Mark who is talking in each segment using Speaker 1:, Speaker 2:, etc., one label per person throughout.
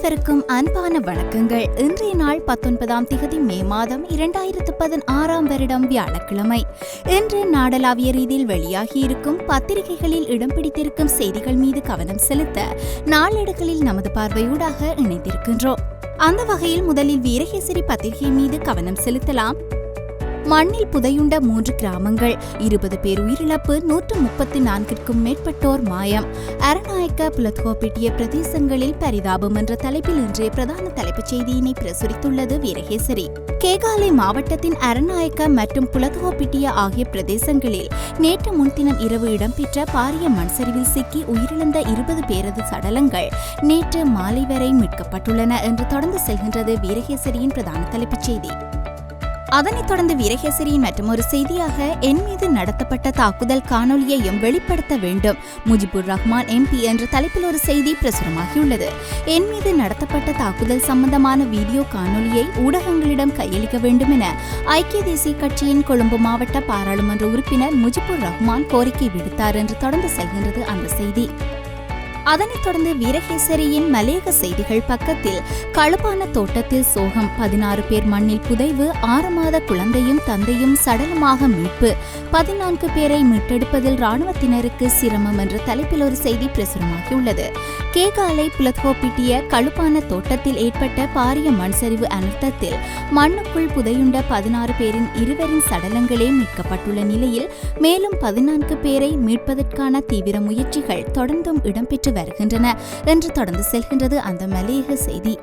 Speaker 1: அனைவருக்கும் அன்பான வணக்கங்கள். இன்றைய நாள் 19ஆம் திகதி மே மாதம் 2016 வருடம் வியாழக்கிழமை. இன்று நாடளாவிய ரீதியில் வெளியாகியிருக்கும் பத்திரிகைகளில் இடம் பிடித்திருக்கும் செய்திகள் மீது கவனம் செலுத்த நாளேடுகளில் நமது பார்வையூடாக இணைந்திருக்கின்றோம். அந்த வகையில் முதலில் வீரகேசரி பத்திரிகை மீது கவனம் செலுத்தலாம். மண்ணில் புதையுண்ட 3 கிராமங்கள், 20 பேர் உயிரிழப்பு, 134க்கும் மேற்பட்டோர் மாயம். அரநாயக்க புலத்கோப்பிட்டிய பிரதேசங்களில் பரிதாபம் என்ற தலைப்பில் இன்றைய பிரதான தலைப்புச் செய்தியினை பிரசுரித்துள்ளது வீரகேசரி. கேகாலை மாவட்டத்தின் அரநாயக்க மற்றும் புலத்கோப்பிட்டிய ஆகிய பிரதேசங்களில் நேற்று முன்தினம் இரவு இடம்பெற்ற பாரிய மண்சரிவில் சிக்கி உயிரிழந்த 20 பேரது சடலங்கள் நேற்று மாலை வரை மீட்கப்பட்டுள்ளன என்று தொடர்ந்து செல்கின்றது வீரகேசரியின் பிரதான தலைப்புச் செய்தி. அதனைத் தொடர்ந்து வீரகேசரியின் மற்றொரு செய்தியாக என் மீது நடத்தப்பட்ட தாக்குதல் காணொலியையும் வெளிப்படுத்த வேண்டும், முஜிபுர் ரஹ்மான் MP என்ற தலைப்பில் ஒரு செய்தி பிரசுரமாகியுள்ளது. என் மீது நடத்தப்பட்ட தாக்குதல் சம்பந்தமான வீடியோ காணொலியை ஊடகங்களிடம் கையளிக்க வேண்டும் என ஐக்கிய தேசிய கட்சியின் கொழும்பு மாவட்ட பாராளுமன்ற உறுப்பினர் முஜிபுர் ரஹ்மான் கோரிக்கை விடுத்தார் என்று தொடர்ந்து செல்கின்றது அந்த செய்தி. அதனைத் தொடர்ந்து வீரகேசரியின் மலையக செய்திகள் பக்கத்தில் களுப்பான தோட்டத்தில் சோகம், 16 பேர் மண்ணில் புதைவு, 6 மாத குழந்தையும் தந்தையும் சடலமாக மீட்பு, 14 பேரை மீட்டெடுப்பதில் இராணுவத்தினருக்கு சிரமம் என்ற தலைப்பில் ஒரு செய்தி பிரசுரமாகியுள்ளது. கேகாலை புலத்கோப்பிட்டிய களுப்பான தோட்டத்தில் ஏற்பட்ட பாரிய மண்சரிவு அனர்த்தத்தில் மண்ணுக்குள் புதையுண்ட 16 பேரின் 2 சடலங்களே மீட்கப்பட்டுள்ள நிலையில் மேலும் 14 பேரை மீட்பதற்கான தீவிர முயற்சிகள் தொடர்ந்தும் இடம்பெற்று வருகின்றன என்று தொடர்ந்து செல்கின்றது அந்த மலையக செய்தி.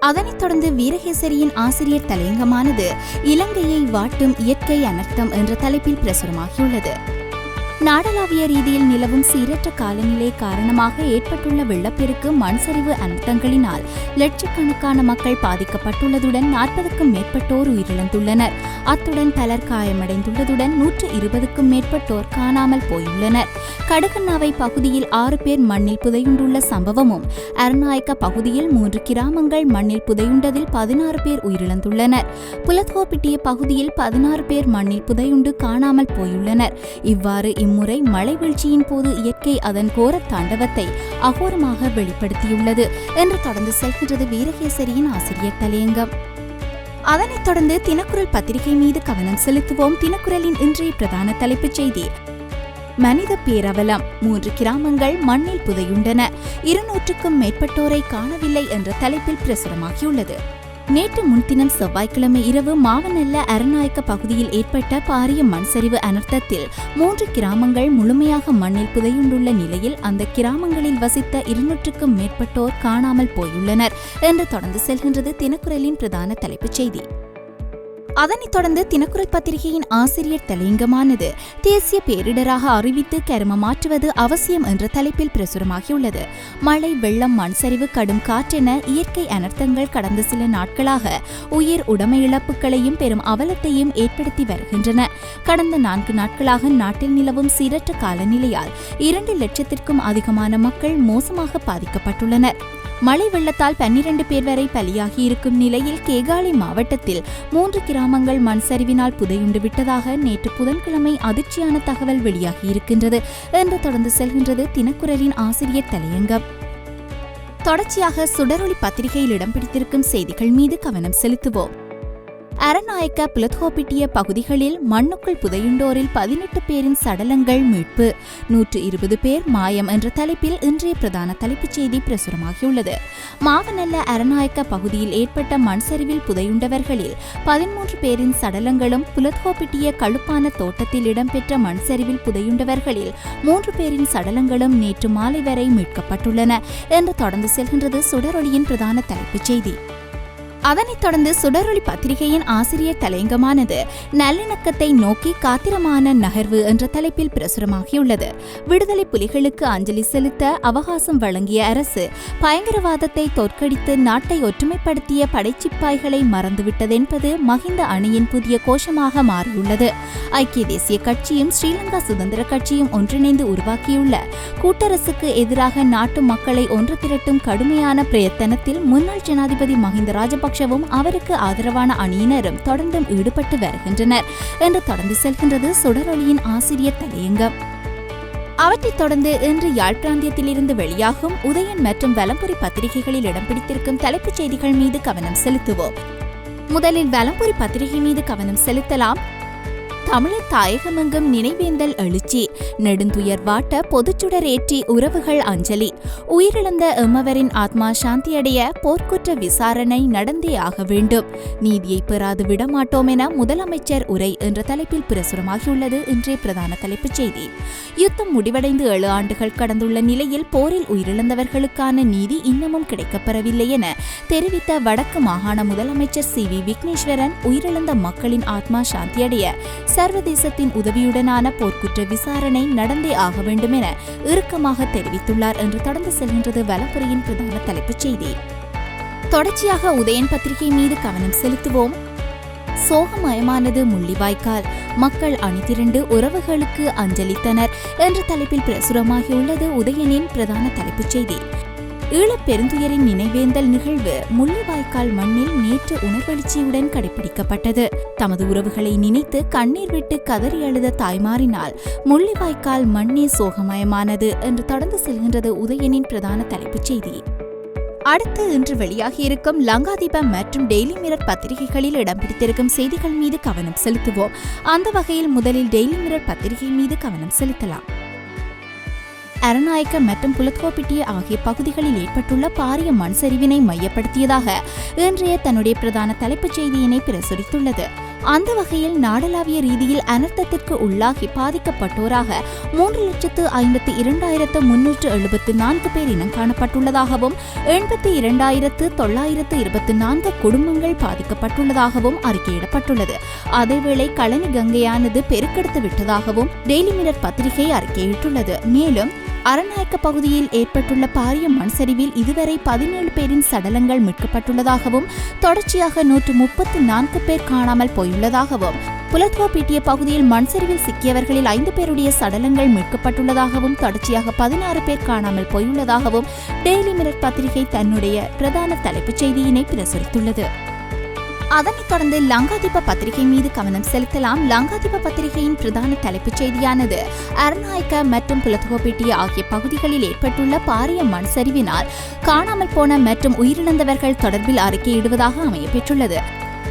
Speaker 1: அதனைத் தொடர்ந்து வீரகேசரியின் ஆசிரியர் தலையங்கமானது இலங்கையை வாட்டும் இயற்கை அனர்த்தம் என்ற தலைப்பில் பிரசுரமாகியுள்ளது. நாடளாவிய ரீதியில் நிலவும் சீரற்ற காலநிலை காரணமாக ஏற்பட்டுள்ள வெள்ளப்பெருக்கு, மண்சரிவு அனர்த்தங்களினால் லட்சக்கணக்கான மக்கள் பாதிக்கப்பட்டுள்ளதுடன் 40க்கும் மேற்பட்டோர் உயிரிழந்துள்ளனர். அத்துடன் பலர் காயமடைந்துள்ளதுடன் 120க்கும் மேற்பட்டோர் காணாமல் போயுள்ளனர். கடுகண்ணாவை பகுதியில் 6 பேர் மண்ணில் புதையுண்டுள்ள சம்பவமும், அரநாயக்க பகுதியில் 3 கிராமங்கள் மண்ணில் புதையுண்டதில் 16 பேர் உயிரிழந்துள்ளனர். புலத்கோப்பிட்டிய பகுதியில் 16 பேர் மண்ணில் புதையுண்டு காணாமல் போயுள்ளனர். இவ்வாறு இம்முறை மழை வீழ்ச்சியின் போது இயற்கை அதன் கோர தாண்டவத்தை அகோரமாக வெளிப்படுத்தியுள்ளது என்று தொடர்ந்து செல்கின்றது வீரகேசரியின் ஆசிரியர் தலையங்கம். அதனைத் தொடர்ந்து தினக்குரல் பத்திரிகை மீது கவனம் செலுத்துவோம். தினக்குரலின் இன்றைய பிரதான தலைப்புச் செய்தி, மனித பேரவலம், 3 கிராமங்கள் மண்ணில் புதையுண்டன, 200க்கும் மேற்பட்டோரை காணவில்லை என்ற தலைப்பில் பிரசுரமாகியுள்ளது. நேற்று முன்தினம் செவ்வாய்க்கிழமை இரவு மாவனல்ல அரநாயக்க பகுதியில் ஏற்பட்ட பாரிய மண்சரிவு அனர்த்தத்தில் 3 கிராமங்கள் முழுமையாக மண்ணில் புதையுண்டுள்ள நிலையில் அந்த கிராமங்களில் வசித்த 200க்கும் மேற்பட்டோர் காணாமல் போயுள்ளனர் என்று தொடர்ந்து செல்கின்றது தினக்குரலின் பிரதான தலைப்புச் செய்தி. அதனைத் தொடர்ந்து தினக்குரல் பத்திரிகையின் ஆசிரியர் தலையங்கமானது தேசிய பேரிடராக அறிவித்து கருமமாற்றுவது அவசியம் என்ற தலைப்பில் பிரசுரமாகியுள்ளது. மழை, வெள்ளம், மண்சரிவு, கடும் காற்றென இயற்கை அனர்த்தங்கள் கடந்த சில நாட்களாக உயிர் உடைமை இழப்புகளையும் பெரும் அவலத்தையும் ஏற்படுத்தி வருகின்றன. கடந்த 4 நாட்களாக நாட்டில் நிலவும் சீரற்ற காலநிலையால் 2 லட்சத்திற்கும் அதிகமான மக்கள் மோசமாக பாதிக்கப்பட்டுள்ளனர். மழை வெள்ளத்தால் 12 பேர் வரை பலியாகியிருக்கும் நிலையில் கேகாலை மாவட்டத்தில் 3 கிராமங்கள் மண்சரிவினால் புதையுண்டு விட்டதாக நேற்று புதன்கிழமை அதிர்ச்சியான தகவல் வெளியாகியிருக்கின்றது என்று தொடர்ந்து செல்கின்றது தினக்குரலின் ஆசிரியர் தலையங்கம். தொடர்ச்சியாக சுடரொளி பத்திரிகையில் இடம் பிடித்திருக்கும் செய்திகள் மீது கவனம் செலுத்துவோம். அரநாயக்க புலத்கோப்பிட்டிய பகுதிகளில் மண்ணுக்குள் புதையுண்டோரில் 18 பேரின் சடலங்கள் மீட்பு, 120 பேர் மாயம் என்ற தலைப்பில் இன்றைய பிரதான தலைப்புச் செய்தி பிரசுரமாகியுள்ளது. மாவனல்ல அரநாயக்க பகுதியில் ஏற்பட்ட மண்சரிவில் புதையுண்டவர்களில் 13 பேரின் சடலங்களும், புலத்கோப்பிட்டிய களுப்பான தோட்டத்தில் இடம்பெற்ற மண்சரிவில் புதையுண்டவர்களில் 3 பேரின் சடலங்களும் நேற்று மாலை வரை மீட்கப்பட்டுள்ளன என்று தொடர்ந்து செல்கின்றது சுடரொளியின் பிரதான தலைப்புச் செய்தி. அதனைத் தொடர்ந்து சுடரொளி பத்திரிகையின் ஆசிரியர் தலையங்கமானது நல்லிணக்கத்தை நோக்கி காத்திரமான நகர்வு என்ற தலைப்பில் பிரசுரமாகியுள்ளது. விடுதலை புலிகளுக்கு அஞ்சலி செலுத்த அவகாசம் வழங்கிய அரசு பயங்கரவாதத்தை தோற்கடித்து நாட்டை ஒற்றுமைப்படுத்திய படைச்சிப்பாய்களை மறந்துவிட்டதென்பது மஹிந்த அணியின் புதிய கோஷமாக மாறியுள்ளது. ஐக்கிய தேசிய கட்சியும் ஸ்ரீலங்கா சுதந்திர கட்சியும் ஒன்றிணைந்து உருவாக்கியுள்ள கூட்டரசுக்கு எதிராக நாட்டு மக்களை ஒன்று திரட்டும் கடுமையான பிரயத்தனத்தில் முன்னாள் ஜனாதிபதி மஹிந்த ராஜபக்ஷ அவருக்கு ஆதரவான அணியினரும் தொடர்ந்தும் ஈடுபட்டு வருகின்றனர் என்று தொடர்ந்து செல்கின்றது சுடரொளியின் ஆசிரியர் தலையங்கம். அவற்றைத் தொடர்ந்து இன்று யாழ் பிராந்தியத்திலிருந்து வெளியாகும் உதயன் மற்றும் வலம்புரி பத்திரிகைகளில் இடம் பிடித்திருக்கும் தலைப்புச் செய்திகள் மீது கவனம் செலுத்துவோம். முதலில் வலம்புரி பத்திரிகை மீது கவனம் செலுத்தலாம். தமிழர் தாயகமெங்கும் நினைவேந்தல் எழுச்சி, நெடுந்துயர் வாட்ட பொதுச்சுடர் ஏற்றி உறவுகள் அஞ்சலி, உயிரிழந்த எம்மவரின் ஆத்மா சாந்தியடைய போர்க்குற்ற விசாரணை நடந்தே ஆக வேண்டும், நீதியை பெறாது விடமாட்டோம் என முதலமைச்சர் உரை என்ற தலைப்பில் பிரசுரமாகியுள்ளது இன்றைய பிரதான தலைப்புச் செய்தி. யுத்தம் முடிவடைந்து 7 ஆண்டுகள் கடந்துள்ள நிலையில் போரில் உயிரிழந்தவர்களுக்கான நீதி இன்னமும் கிடைக்கப்பெறவில்லை என தெரிவித்த வடக்கு மாகாண முதலமைச்சர் சி.வி. விக்னேஸ்வரன், உயிரிழந்த மக்களின் ஆத்மா சாந்தியடைய சர்வதேசத்தின் உதவியுடனான போர்க்குற்ற விசாரணை நடந்தே ஆக வேண்டும் என இறுக்கமாக தெரிவித்துள்ளார் என்று தொடர்ந்து செல்கின்றது வலம்புரியின் பிரதான தலைப்புச் செய்தி. தொடர்ச்சியாக உதயன் பத்திரிகை மீது கவனம் செலுத்துவோம். சோகமயமானது முள்ளிவாய்க்கால், மக்கள் அணிதிரண்டு உறவுகளுக்கு அஞ்சலித்தனர் என்ற தலைப்பில் பிரசுரமாகியுள்ளது உதயனின் பிரதான தலைப்புச் செய்தி. ஈழப் பெருந்துயரின் நினைவேந்தல் நிகழ்வு முள்ளிவாய்க்கால் மண்ணில் நேற்று உணர்வெழுச்சியுடன் கடைபிடிக்கப்பட்டது. தமது உறவுகளை நினைத்து கண்ணீர் விட்டு கதறி அழுத தாய்மாரினால் முள்ளிவாய்க்கால் மண்ணே சோகமயமானது என்று தொடர்ந்து செல்கின்றது உதயனின் பிரதான தலைப்புச் செய்தி. அடுத்து இன்று வெளியாகியிருக்கும் லங்காதீபம் மற்றும் டெய்லி மிரர் பத்திரிகைகளில் இடம் பிடித்திருக்கும் செய்திகள் மீது கவனம் செலுத்துவோம். அந்த வகையில் முதலில் டெய்லி மிரர் பத்திரிகை மீது கவனம் செலுத்தலாம். அரநாயக்க மற்றும் புலத்கோப்பிட்டிய ஆகிய பகுதிகளில் ஏற்பட்டுள்ள பாரிய மண் சரிவினை மையப்படுத்தியதாக இன்றைய தன்னுடைய பிரதான தலைப்புச் செய்தியினை பிரசுரித்துள்ளது. அந்த வகையில் நாடளாவிய ரீதியில் அனர்த்தத்திற்கு உள்ளாகி பாதிக்கப்பட்டோராக 3,52,374 பேர் இனம் காணப்பட்டுள்ளதாகவும் 82,924 குடும்பங்கள் பாதிக்கப்பட்டுள்ளதாகவும் அறிக்கையிடப்பட்டுள்ளது. அதேவேளை களனி கங்கையானது பெருக்கெடுத்து விட்டதாகவும் டெய்லி மிரர் பத்திரிகை அறிக்கையிட்டுள்ளது. மேலும் அரநாயக்க பகுதியில் ஏற்பட்டுள்ள பாரிய மண் சரிவில் இதுவரை 17 பேரின் சடலங்கள் மீட்கப்பட்டுள்ளதாகவும் தொடர்ச்சியாக 134 பேர் காணாமல் போயுள்ளதாகவும் புலத்கோப்பிட்டிய பகுதியில் மண் சரிவில் சிக்கியவர்களில் 5 பேருடைய சடலங்கள் மீட்கப்பட்டுள்ளதாகவும் தொடர்ச்சியாக 16 பேர் காணாமல் போயுள்ளதாகவும் டெய்லி மிரர் பத்திரிகை தன்னுடைய பிரதான தலைப்புச் செய்தியினை பிரசுரித்துள்ளது. அதனைத் தொடர்ந்து லங்காதீப பத்திரிகை மீது கவனம் செலுத்தலாம். லங்காதீப பத்திரிகையின் பிரதான தலைப்புச் செய்தியானது அரநாயக்க மற்றும் புலத்கோப்பிட்டிய ஆகிய பகுதிகளில் ஏற்பட்டுள்ள பாரிய மண் சரிவினால் காணாமல் போன மற்றும் உயிரிழந்தவர்கள் தொடர்பில் அறிக்கையிடுவதாக அமையப்பெற்றுள்ளது.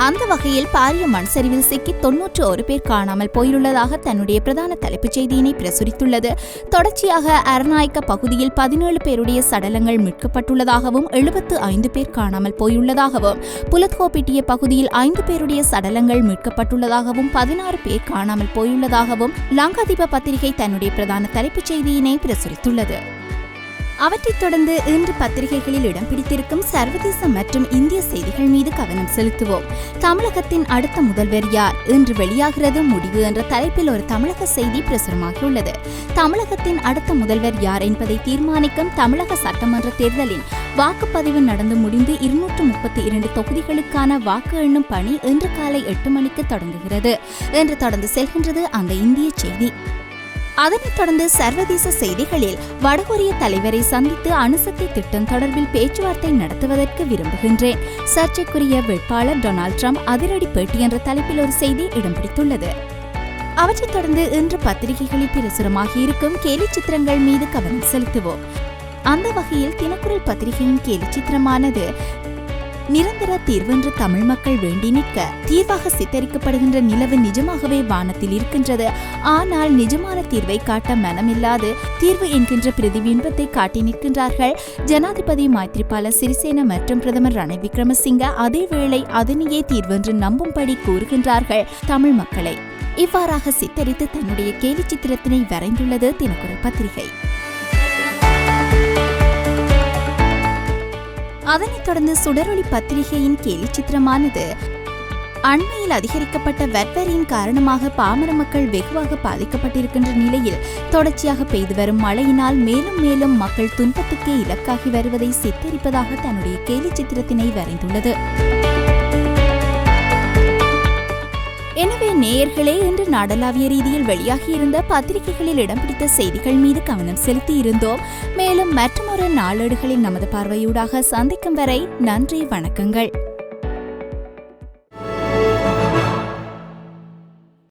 Speaker 1: அந்த வகையில் பாரிய மண் சரிவில் சிக்கி 91 பேர் காணாமல் போயுள்ளதாக தன்னுடைய பிரதான தலைப்புச் செய்தியினை பிரசுரித்துள்ளது. தொடர்ச்சியாக அரநாயக்க பகுதியில் 17 பேருடைய சடலங்கள் மீட்கப்பட்டுள்ளதாகவும் 75 பேர் காணாமல் போயுள்ளதாகவும் புலத்கோப்பிட்டிய பகுதியில் 5 பேருடைய சடலங்கள் மீட்கப்பட்டுள்ளதாகவும் 16 பேர் காணாமல் போயுள்ளதாகவும் லங்காதீப பத்திரிகை தன்னுடைய பிரதான தலைப்புச் செய்தியினை பிரசுரித்துள்ளது. அவற்றைத் தொடர்ந்து இன்று பத்திரிகைகளில் இடம் பிடித்திருக்கும் சர்வதேச மற்றும் இந்திய செய்திகள் மீது கவனம் செலுத்துவோம். தமிழகத்தின் அடுத்த முதல்வர் யார்? இன்று வெளியாகிறது முடிவு என்ற தலைப்பில் ஒரு தமிழக செய்தி பிரசுரமாகியுள்ளது. தமிழகத்தின் அடுத்த முதல்வர் யார் என்பதை தீர்மானிக்கும் தமிழக சட்டமன்ற தேர்தலின் வாக்குப்பதிவு நடந்து முடிந்து 232 தொகுதிகளுக்கான வாக்கு எண்ணும் பணி இன்று காலை 8 மணிக்கு தொடங்குகிறது என்று தொடர்ந்து செல்கின்றது அந்த இந்திய செய்தி. அதனைத் தொடர்ந்து சர்வதேச செய்திகளில் வடகொரிய தலைவரை சந்தித்து அணுசக்தி திட்டம் தொடர்பில் பேச்சுவார்த்தை நடத்துவதற்கு விரும்புகின்றேன், சர்ச்சைக்குரிய வேட்பாளர் டொனால்ட் ட்ரம்ப் அதிரடி பேட்டி என்ற தலைப்பில் ஒரு செய்தி இடம் பிடித்துள்ளது. அவற்றைத் தொடர்ந்து இன்று பத்திரிகைகளில் பிரசுரமாகியிருக்கும் கேலி சித்திரங்கள் மீது கவனம் செலுத்துவோம். அந்த வகையில் தினக்குரல் பத்திரிகையின் கேலி சித்திரமானது நிரந்தர தீர்வென்று தமிழ் மக்கள் வேண்டி நிற்க தீர்வாக சித்தரிக்கப்படுகின்ற நிலவு நிஜமாகவே வானத்தில் இருக்கின்றது. ஆனால் நிஜமான தீர்வை காட்ட மனமில்லாது தீர்வு என்கின்ற பிரதிபிம்பத்தை காட்டி நிற்கின்றார்கள் ஜனாதிபதி மைத்ரிபால சிறிசேன மற்றும் பிரதமர் ரணில் விக்ரமசிங்க. அதேவேளை அதனையே தீர்வென்று நம்பும்படி கூறுகின்றார்கள் தமிழ் மக்களை. இவ்வாறாக சித்தரித்து தன்னுடைய கேலி சித்திரத்தினை வரைந்துள்ளது தினக்குரல் பத்திரிகை. அதனைத் தொடர்ந்து சுடரொளி பத்திரிகையின் கேலி சித்திரமானது அண்மையில் அதிகரிக்கப்பட்ட வரியின் காரணமாக பாமர மக்கள் வெகுவாக பாதிக்கப்பட்டிருக்கின்ற நிலையில் தொடர்ச்சியாக பெய்து வரும் மழையினால் மேலும் மேலும் மக்கள் துன்பத்துக்கே இலக்காகி வருவதை சித்தரிப்பதாக தன்னுடைய கேலி சித்திரத்தினை வரைந்துள்ளது. எனவே நேயர்களே, இன்று நாடளாவிய ரீதியில் வெளியாகியிருந்த பத்திரிகைகளில் இடம் பிடித்த செய்திகள் மீது கவனம் செலுத்தி இருந்தோம். மேலும் மற்றொரு நாளேடுகளில் நமது பார்வையூடாக சந்திக்கும் வரை நன்றி, வணக்கங்கள்.